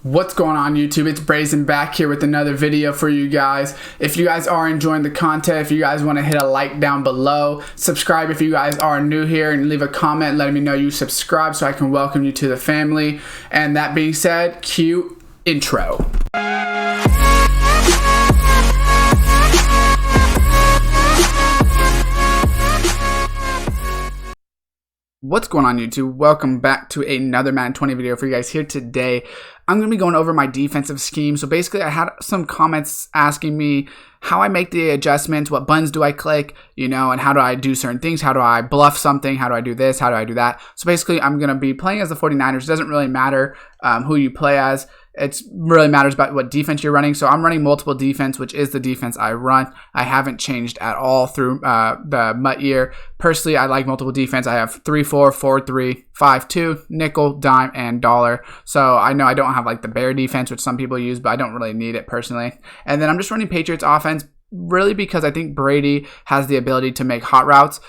What's going on YouTube? It's Brayzon back here with another video for you guys. If you guys are enjoying the content, if you guys want to hit a like down below, subscribe if you guys are new here, and leave a comment letting me know you subscribe so I can welcome you to the family. And that being said, cue intro. What's going on YouTube? Welcome back to another Madden 20 video for you guys. Here today I'm going to be going over my defensive scheme. So basically I had some comments asking me how I make the adjustments, what buttons do I click, and how do I do certain things, how do I bluff something, how do I do this, how do I do that. So basically I'm going to be playing as the 49ers. It doesn't really matter who you play as. It really matters about what defense you're running. So I'm running multiple defense, which is the defense I run. I haven't changed at all through the MUT year. Personally, I like multiple defense. I have 3-4, 4-3, 5-2, nickel, dime, and dollar. So I know I don't have like the bear defense, which some people use, but I don't really need it personally. And then I'm just running Patriots offense, really because I think Brady has the ability to make hot routes,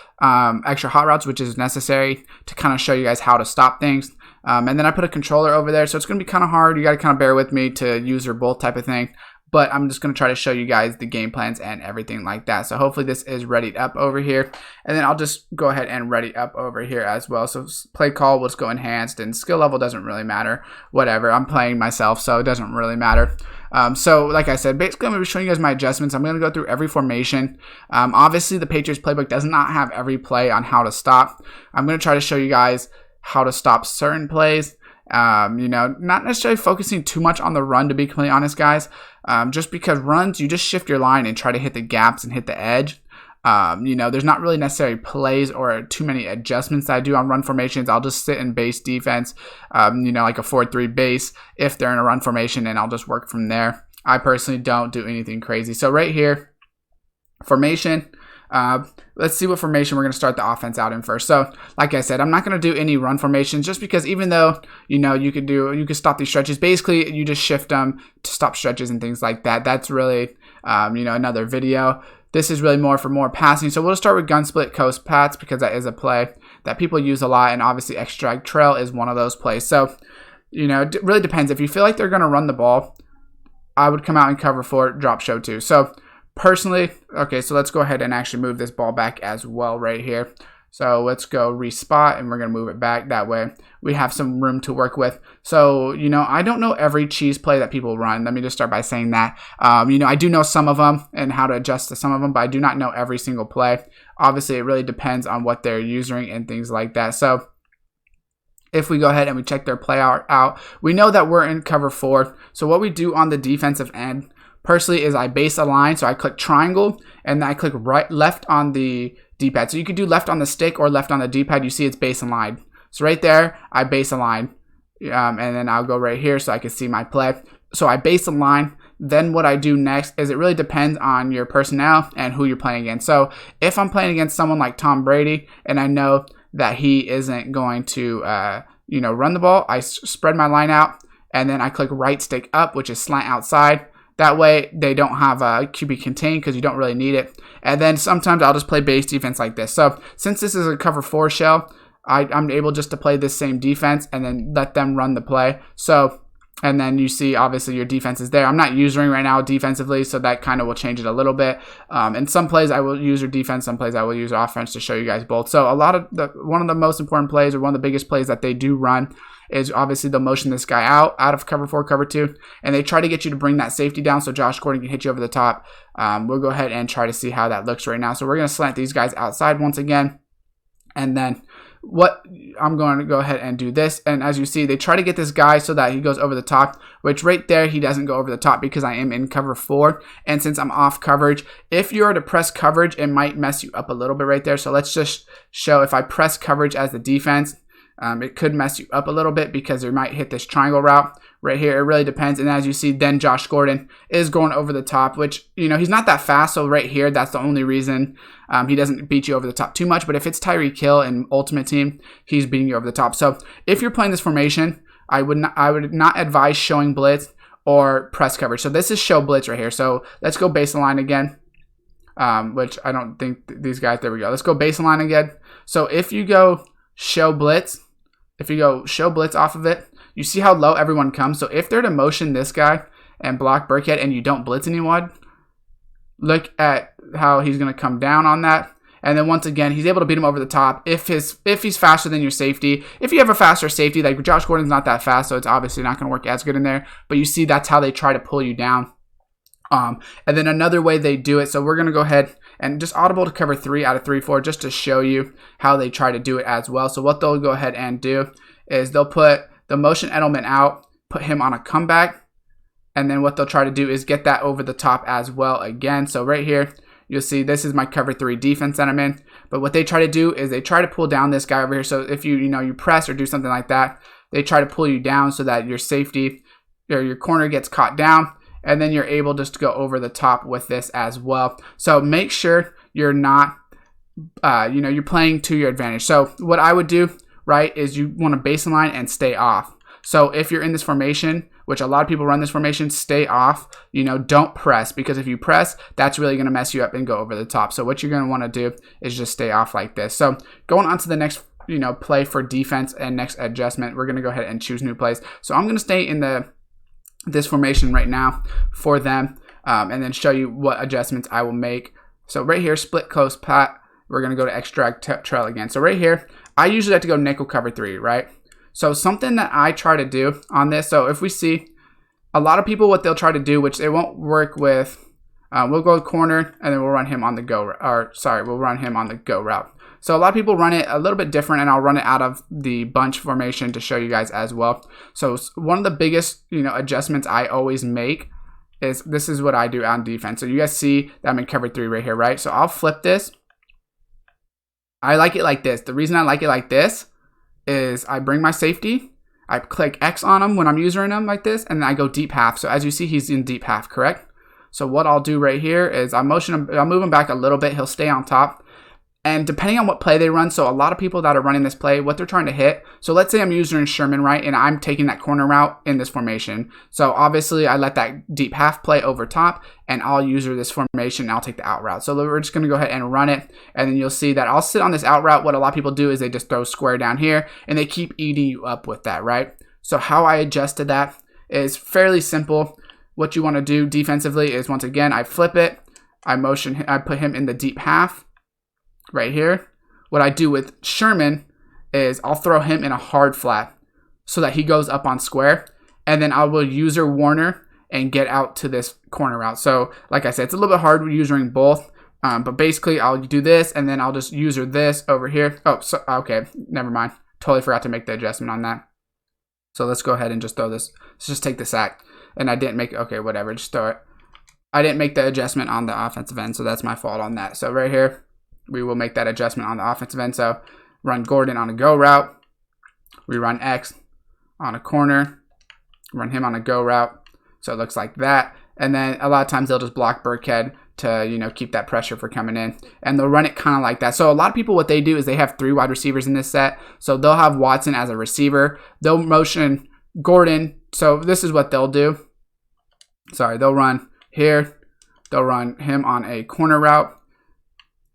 extra hot routes, which is necessary to kind of show you guys how to stop things. And then I put a controller over there, so it's going to be kind of hard. You got to kind of bear with me to use or both type of thing. But I'm just going to try to show you guys the game plans and everything like that. So hopefully this is readied up over here. And then I'll just go ahead and ready up over here as well. So play call, let's go enhanced, and skill level doesn't really matter. Whatever, I'm playing myself, so it doesn't really matter. So like I said, basically I'm going to be showing you guys my adjustments. I'm going to go through every formation. Obviously the Patriots playbook does not have every play on how to stop. I'm going to try to show you guys how to stop certain plays. Not necessarily focusing too much on the run, to be completely honest, guys. Just because runs, you just shift your line and try to hit the gaps and hit the edge. There's not really necessarily plays or too many adjustments that I do on run formations. I'll just sit in base defense, like a 4-3 base if they're in a run formation, and I'll just work from there. I personally don't do anything crazy. So right here, formation. Let's see what formation we're going to start the offense out in first. So like I said, I'm not going to do any run formations, just because even though you could stop these stretches, basically you just shift them to stop stretches and things like that. That's really another video. This is really more for more passing. So we'll start with gun split coast pats, because that is a play that people use a lot, and obviously extra trail is one of those plays. So it really depends. If you feel like they're going to run the ball, I would come out and cover 4, drop show 2. So personally, okay, so let's go ahead and actually move this ball back as well right here. So let's go respot, and we're going to move it back. That way we have some room to work with. So, I don't know every cheese play that people run. Let me just start by saying that. I do know some of them and how to adjust to some of them, but I do not know every single play. Obviously, it really depends on what they're using and things like that. So if we go ahead and we check their play out, we know that we're in cover 4. So what we do on the defensive end, personally, is I base align. So I click triangle, and then I click left on the D-pad. So you could do left on the stick or left on the D-pad. You see it's base align. So right there, I base align. And then I'll go right here so I can see my play. So I base align. Then what I do next is, it really depends on your personnel and who you're playing against. So if I'm playing against someone like Tom Brady, and I know that he isn't going to run the ball, I spread my line out, and then I click right stick up, which is slant outside. That way they don't have a QB contain, because you don't really need it. And then sometimes I'll just play base defense like this. So since this is a cover 4 shell, I'm able just to play this same defense and then let them run the play. So, and then you see obviously your defense is there. I'm not using right now defensively, so that kind of will change it a little bit. And some plays I will use your defense, some plays I will use offense, to show you guys both. So one of the most important plays, or one of the biggest plays that they do run, is obviously they'll motion this guy out of cover 4, cover 2, and they try to get you to bring that safety down so Josh Gordon can hit you over the top. We'll go ahead and try to see how that looks right now. So we're going to slant these guys outside once again, and then I'm going to go ahead and do this. And as you see, they try to get this guy so that he goes over the top, which right there he doesn't go over the top, because I am in cover 4. And since I'm off coverage, if you are to press coverage, it might mess you up a little bit right there. So let's just show, if I press coverage as the defense, it could mess you up a little bit, because they might hit this triangle route right here. It really depends. And as you see, then Josh Gordon is going over the top, which, he's not that fast. So right here, that's the only reason he doesn't beat you over the top too much. But if it's Tyreek Hill in Ultimate Team, he's beating you over the top. So if you're playing this formation, I would not advise showing blitz or press coverage. So this is show blitz right here. So let's go baseline again, which I don't think these guys, there we go. Let's go baseline again. So if you go show blitz, off of it, you see how low everyone comes. So if they're to motion this guy and block Burkhead and you don't blitz anyone, look at how he's going to come down on that. And then once again, he's able to beat him over the top if he's faster than your safety. If you have a faster safety, like Josh Gordon's not that fast, so it's obviously not going to work as good in there. But you see that's how they try to pull you down. And then another way they do it, so we're going to go ahead and just audible to cover 3 out of 3-4 just to show you how they try to do it as well. So what they'll go ahead and do is they'll put the motion Edelman out, put him on a comeback, and then what they'll try to do is get that over the top as well again. So right here, you'll see this is my cover 3 defense that I'm in. But what they try to do is they try to pull down this guy over here. So if you press or do something like that, they try to pull you down so that your safety or your corner gets caught down. And then you're able just to go over the top with this as well. So make sure you're not, you're playing to your advantage. So what I would do, right, is you want to baseline and stay off. So if you're in this formation, which a lot of people run this formation, stay off. Don't press, because if you press, that's really going to mess you up and go over the top. So what you're going to want to do is just stay off like this. So going on to the next, play for defense and next adjustment, we're going to go ahead and choose new plays. So I'm going to stay in this formation right now for them, and then show you what adjustments I will make. So right here, split close pat, we're going to go to extract trail again. So right here, I usually have to go nickel cover 3, right? So something that I try to do on this, so if we see a lot of people, what they'll try to do, which they won't work with, we'll go corner and then we'll run him on the go, we'll run him on the go route. So a lot of people run it a little bit different, and I'll run it out of the bunch formation to show you guys as well. So one of the biggest, adjustments I always make is this is what I do on defense. So you guys see that I'm in cover 3 right here, right? So I'll flip this. I like it like this. The reason I like it like this is I bring my safety, I click X on him when I'm using him like this, and then I go deep half. So as you see, he's in deep half, correct? So what I'll do right here is I'll move him back a little bit. He'll stay on top. And depending on what play they run, so a lot of people that are running this play, what they're trying to hit, so let's say I'm using Sherman, right, and I'm taking that corner route in this formation. So obviously I let that deep half play over top, and I'll use this formation, and I'll take the out route. So we're just going to go ahead and run it, and then you'll see that I'll sit on this out route. What a lot of people do is they just throw square down here, and they keep eating you up with that, right? So how I adjusted that is fairly simple. What you want to do defensively is, once again, I flip it, I put him in the deep half, right here. What I do with Sherman is I'll throw him in a hard flat so that he goes up on square, and then I will user Warner and get out to this corner route. So like I said, it's a little bit hard using both, but basically I'll do this, and then I'll just user this over here. Oh, so okay, never mind. Totally forgot to make the adjustment on that. So let's go ahead and just throw this. Let's just take the sack, and I didn't make, okay, whatever, just throw it. I didn't make the adjustment on the offensive end, so that's my fault on that. So right here, we will make that adjustment on the offensive end. So run Gordon on a go route. We run X on a corner. Run him on a go route. So it looks like that. And then a lot of times they'll just block Burkhead to, keep that pressure for coming in. And they'll run it kind of like that. So a lot of people, what they do is they have 3 wide receivers in this set. So they'll have Watson as a receiver. They'll motion Gordon. So this is what they'll do. Sorry, they'll run here. They'll run him on a corner route,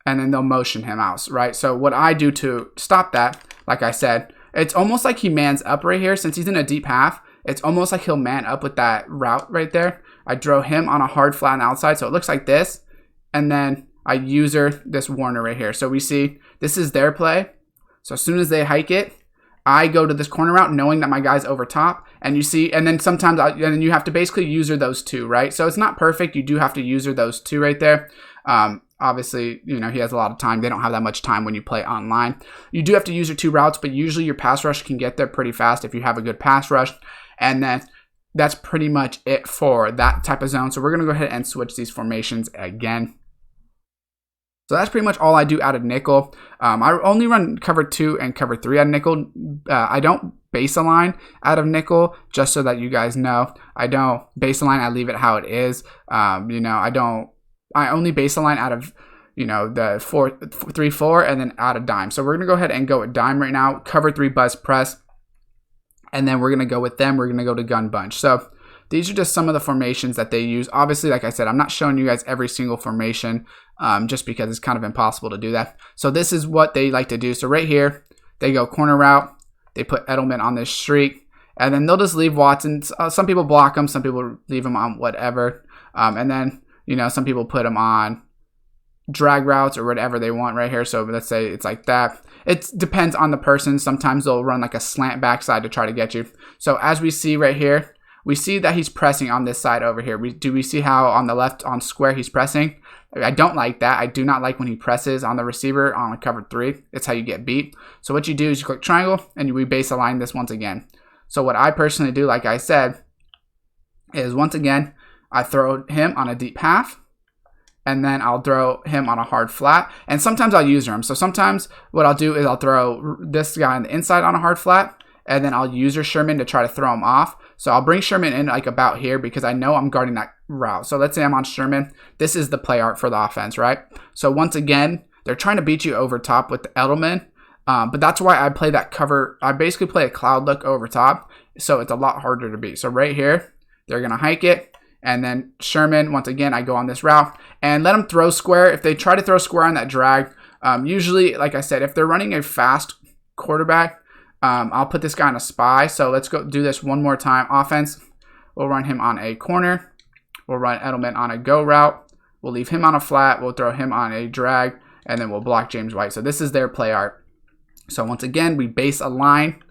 and then they'll motion him out, right? So what I do to stop that, like I said, it's almost like he mans up right here. Since he's in a deep half, it's almost like he'll man up with that route right there. I throw him on a hard flat on the outside, so it looks like this. And then I user this Warner right here. So we see this is their play. So as soon as they hike it, I go to this corner route knowing that my guy's over top. And you see, and then sometimes and then you have to basically user those 2, right? So it's not perfect. You do have to user those 2 right there. Obviously, he has a lot of time. They don't have that much time when you play online. You do have to use your 2 routes, but usually your pass rush can get there pretty fast if you have a good pass rush. And then that's pretty much it for that type of zone. So we're going to go ahead and switch these formations again. So that's pretty much all I do out of nickel. I only run cover 2 and cover 3 out of nickel. I don't base align out of nickel, just so that you guys know. I don't base align. I leave it how it is. I only base align out of, the 4-3-4 and then out of dime. So we're going to go ahead and go with dime right now. Cover 3 buzz press. And then we're going to go with them. We're going to go to gun bunch. So these are just some of the formations that they use. Obviously, like I said, I'm not showing you guys every single formation just because it's kind of impossible to do that. So this is what they like to do. So right here, they go corner route. They put Edelman on this streak. And then they'll just leave Watson. Some people block him. Some people leave him on whatever. And then, some people put him on drag routes or whatever they want right here. So let's say it's like that. It depends on the person. Sometimes they'll run like a slant backside to try to get you. So as we see right here, we see that he's pressing on this side over here. Do we see how on the left on square he's pressing? I don't like that. I do not like when he presses on the receiver on a cover 3. It's how you get beat. So what you do is you click triangle and we base align this once again. So what I personally do, like I said, is once again, I throw him on a deep half. And then I'll throw him on a hard flat. And sometimes I'll user him. So sometimes what I'll do is I'll throw this guy on the inside on a hard flat. And then I'll user Sherman to try to throw him off. So I'll bring Sherman in like about here because I know I'm guarding that route. So let's say I'm on Sherman. This is the play art for the offense, right? So once again, they're trying to beat you over top with the Edelman. But that's why I play that cover. I basically play a cloud look over top. So it's a lot harder to beat. So right here, they're going to hike it. And then Sherman, once again, I go on this route and let them throw square. If they try to throw square on that drag, usually, like I said, if they're running a fast quarterback, I'll put this guy on a spy. So let's go do this one more time. Offense, we'll run him on a corner. We'll run Edelman on a go route. We'll leave him on a flat. We'll throw him on a drag. And then we'll block James White. So this is their play art. So once again, we base a line.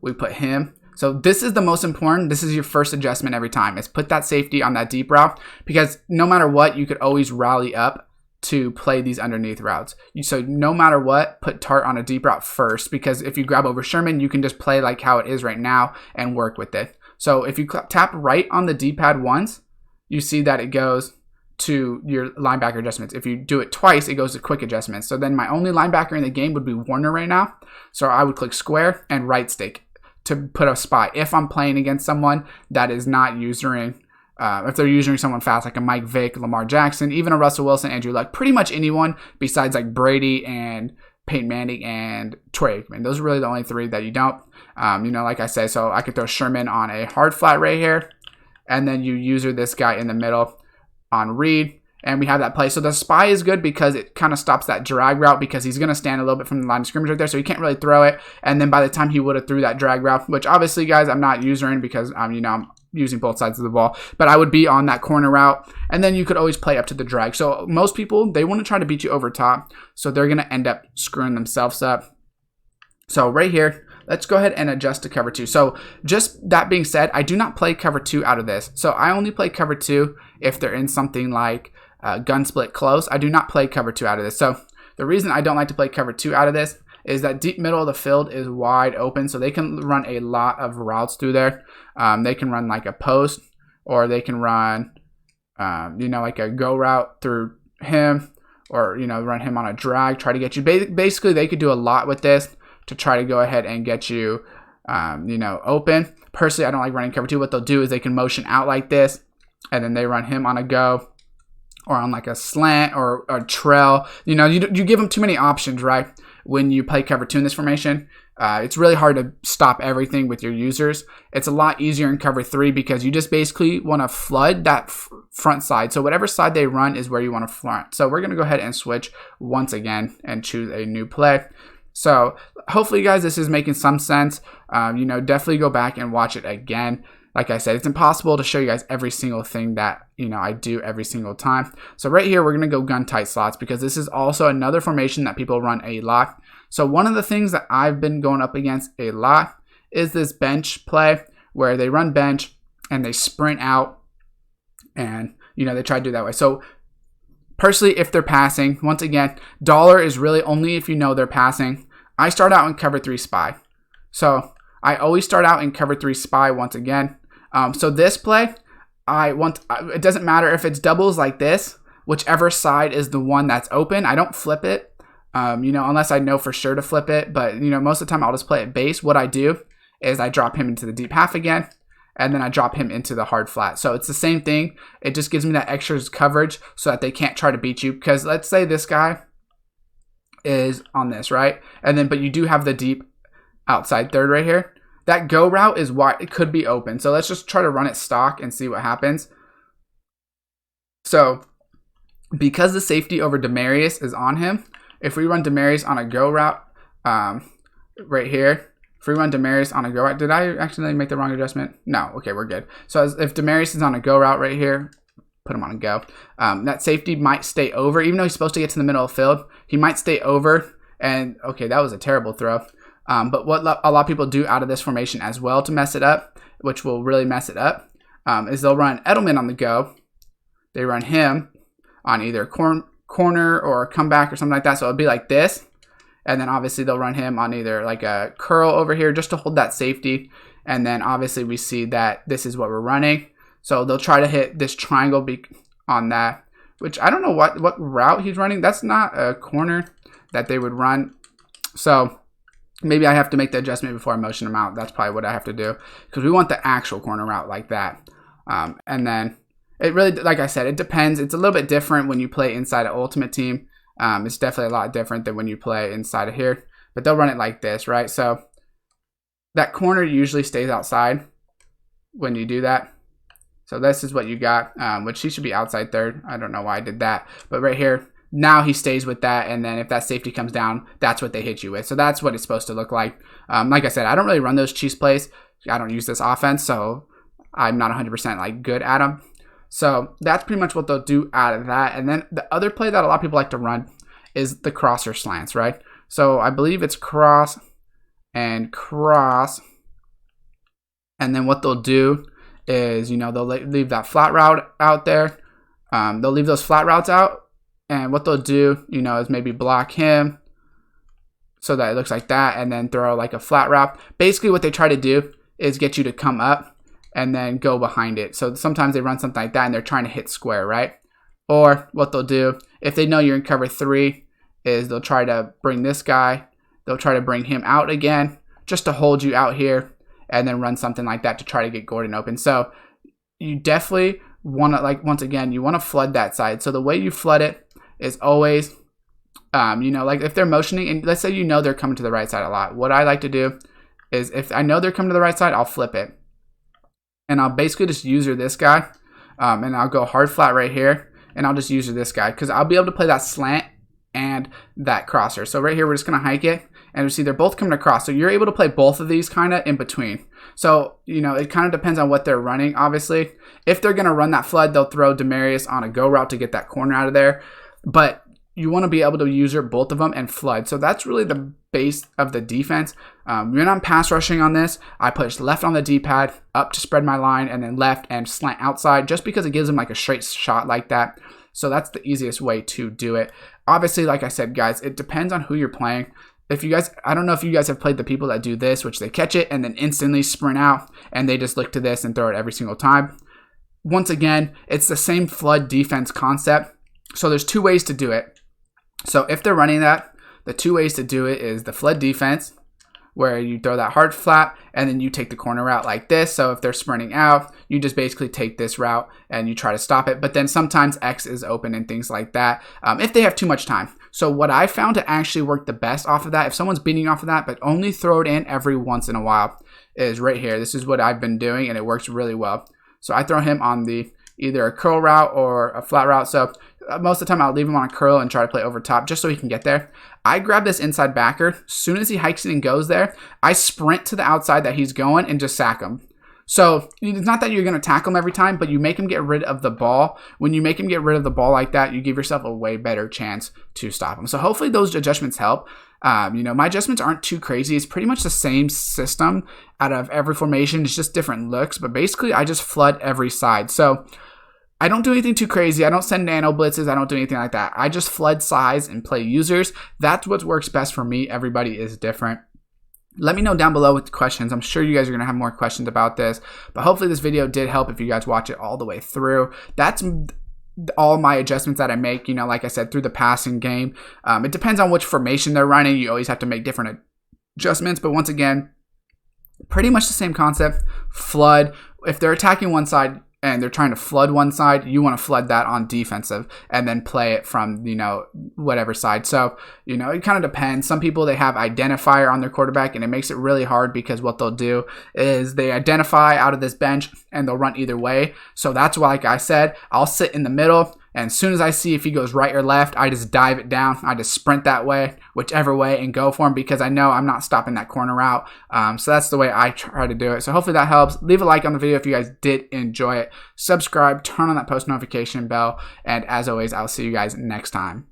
We put him. So this is the most important. This is your first adjustment every time. Is put that safety on that deep route because no matter what, you could always rally up to play these underneath routes. So no matter what, put Tart on a deep route first because if you grab over Sherman, you can just play like how it is right now and work with it. So if you tap right on the D-pad once, you see that it goes to your linebacker adjustments. If you do it twice, it goes to quick adjustments. So then my only linebacker in the game would be Warner right now. So I would click square and right stick to put a spy if I'm playing against someone that is not usering, if they're using someone fast like a Mike Vick, Lamar Jackson, even a Russell Wilson, Andrew Luck, pretty much anyone besides like Brady and Peyton Manning and Troy Aikman. Those are really the only 3 that you don't. Like I said, so I could throw Sherman on a hard flat right here, and then you user this guy in the middle on read. And we have that play. So the spy is good because it kind of stops that drag route because he's going to stand a little bit from the line of scrimmage right there. So he can't really throw it. And then by the time he would have threw that drag route, which obviously, guys, I'm not using because, I'm using both sides of the ball. But I would be on that corner route. And then you could always play up to the drag. So most people, they want to try to beat you over top. So they're going to end up screwing themselves up. So right here, let's go ahead and adjust to cover 2. So just that being said, I do not play cover 2 out of this. So I only play cover 2 if they're in something like gun split close. I do not play cover 2 out of this. So the reason I don't like to play cover 2 out of this is that deep middle of the field is wide open. So they can run a lot of routes through there. They can run like a post or they can run, like a go route through him or, run him on a drag, try to get you. Basically, they could do a lot with this to try to go ahead and get you, open. Personally, I don't like running cover 2. What they'll do is they can motion out like this and then they run him on a go or on like a slant or a trail. You give them too many options, right? When you play cover 2 in this formation, it's really hard to stop everything with your users. It's a lot easier in cover 3 because you just basically want to flood that front side. So whatever side they run is where you want to front. So we're going to go ahead and switch once again and choose a new play. So hopefully, guys, this is making some sense. Definitely go back and watch it again. Like I said, it's impossible to show you guys every single thing that, I do every single time. So right here, we're going to go gun tight slots because this is also another formation that people run a lot. So one of the things that I've been going up against a lot is this bench play where they run bench and they sprint out and, they try to do that way. So personally, if they're passing, once again, dollar is really only if they're passing. I start out in cover 3 spy. So I always start out in cover 3 spy once again. So this play, it doesn't matter if it's doubles like this, whichever side is the one that's open. I don't flip it, unless I know for sure to flip it. But, most of the time I'll just play it base. What I do is I drop him into the deep half again, and then I drop him into the hard flat. So it's the same thing. It just gives me that extra coverage so that they can't try to beat you. Because let's say this guy is on this, right? But you do have the deep outside third right here. That go route is wide. It could be open. So let's just try to run it stock and see what happens. So because the safety over Demarius is on him, if we run Demarius on a go route right here, If we run Demarius on a go route, did I accidentally make the wrong adjustment? No. Okay, we're good. So if Demarius is on a go route right here, put him on a go. That safety might stay over, even though he's supposed to get to the middle of the field. He might stay over. And okay, that was a terrible throw. But what a lot of people do out of this formation as well to mess it up, which will really mess it up, is they'll run Edelman on the go. They run him on either corner or comeback or something like that. So it'll be like this. And then obviously they'll run him on either like a curl over here just to hold that safety. And then obviously we see that this is what we're running. So they'll try to hit this triangle on that, which I don't know what route he's running. That's not a corner that they would run. So maybe I have to make the adjustment before I motion them out. That's probably what I have to do, because we want the actual corner route like that. And then it really, like I said, it depends. It's a little bit different when you play inside an Ultimate Team. It's definitely a lot different than when you play inside of here. But they'll run it like this, right? So that corner usually stays outside when you do that. So this is what you got, which he should be outside third. I don't know why I did that. But right here, now he stays with that. And then if that safety comes down, that's what they hit you with. So that's what it's supposed to look like. Like I said, I don't really run those cheese plays. I don't use this offense, so I'm not 100% like good at them. So that's pretty much what they'll do out of that. And then the other play that a lot of people like to run is the crosser slants, right? So I believe it's cross and cross. And then what they'll do is, they'll leave that flat route out there. They'll leave those flat routes out. And what they'll do, is maybe block him so that it looks like that, and then throw like a flat route. Basically what they try to do is get you to come up and then go behind it. So sometimes they run something like that and they're trying to hit square, right? Or what they'll do, if they know you're in cover 3, is they'll try to bring this guy. They'll try to bring him out again just to hold you out here, and then run something like that to try to get Gordon open. So you definitely want to, like, once again, you want to flood that side. So the way you flood it is always, like if they're motioning, and let's say they're coming to the right side a lot. What I like to do is, if I know they're coming to the right side, I'll flip it. And I'll basically just user this guy, and I'll go hard flat right here, and I'll just user this guy, because I'll be able to play that slant and that crosser. So right here, we're just going to hike it, and you see they're both coming across. So you're able to play both of these kind of in between. So, it kind of depends on what they're running, obviously. If they're going to run that flood, they'll throw Demarius on a go route to get that corner out of there. But you want to be able to user both of them and flood. So that's really the base of the defense. When I'm pass rushing on this, I push left on the D-pad, up to spread my line, and then left and slant outside, just because it gives them like a straight shot like that. So that's the easiest way to do it. Obviously, like I said, guys, it depends on who you're playing. I don't know if you guys have played the people that do this, which they catch it and then instantly sprint out, and they just look to this and throw it every single time. Once again, it's the same flood defense concept. So there's 2 ways to do it. So if they're running that, the 2 ways to do it is the flood defense, where you throw that hard flat and then you take the corner route like this. So if they're sprinting out, you just basically take this route and you try to stop it. But then sometimes X is open and things like that, if they have too much time. So what I found to actually work the best off of that, if someone's beating off of that, but only throw it in every once in a while, is right here. This is what I've been doing, and it works really well. So I throw him on either a curl route or a flat route. So most of the time I'll leave him on a curl and try to play over top just so he can get there. I grab this inside backer. As soon as he hikes it and goes there, I sprint to the outside that he's going and just sack him. So it's not that you're going to tackle him every time, but you make him get rid of the ball. When you make him get rid of the ball like that, you give yourself a way better chance to stop him. So hopefully those adjustments help. My adjustments aren't too crazy. It's pretty much the same system out of every formation. It's just different looks, but basically I just flood every side. So I don't do anything too crazy. I don't send nano blitzes. I don't do anything like that. I just flood size and play users. That's what works best for me. Everybody is different. Let me know down below with questions. I'm sure you guys are going to have more questions about this, but hopefully this video did help if you guys watch it all the way through. That's all my adjustments that I make, like I said, through the passing game. It depends on which formation they're running. You always have to make different adjustments, but once again, pretty much the same concept. Flood. If they're attacking one side and they're trying to flood one side, you want to flood that on defensive and then play it from, whatever side. So, it kind of depends. Some people, they have identifier on their quarterback, and it makes it really hard because what they'll do is they identify out of this bench and they'll run either way. So that's why, like I said, I'll sit in the middle And as soon as I see if he goes right or left, I just dive it down. I just sprint that way, whichever way, and go for him because I know I'm not stopping that corner route. So that's the way I try to do it. So hopefully that helps. Leave a like on the video if you guys did enjoy it. Subscribe, turn on that post notification bell. And as always, I'll see you guys next time.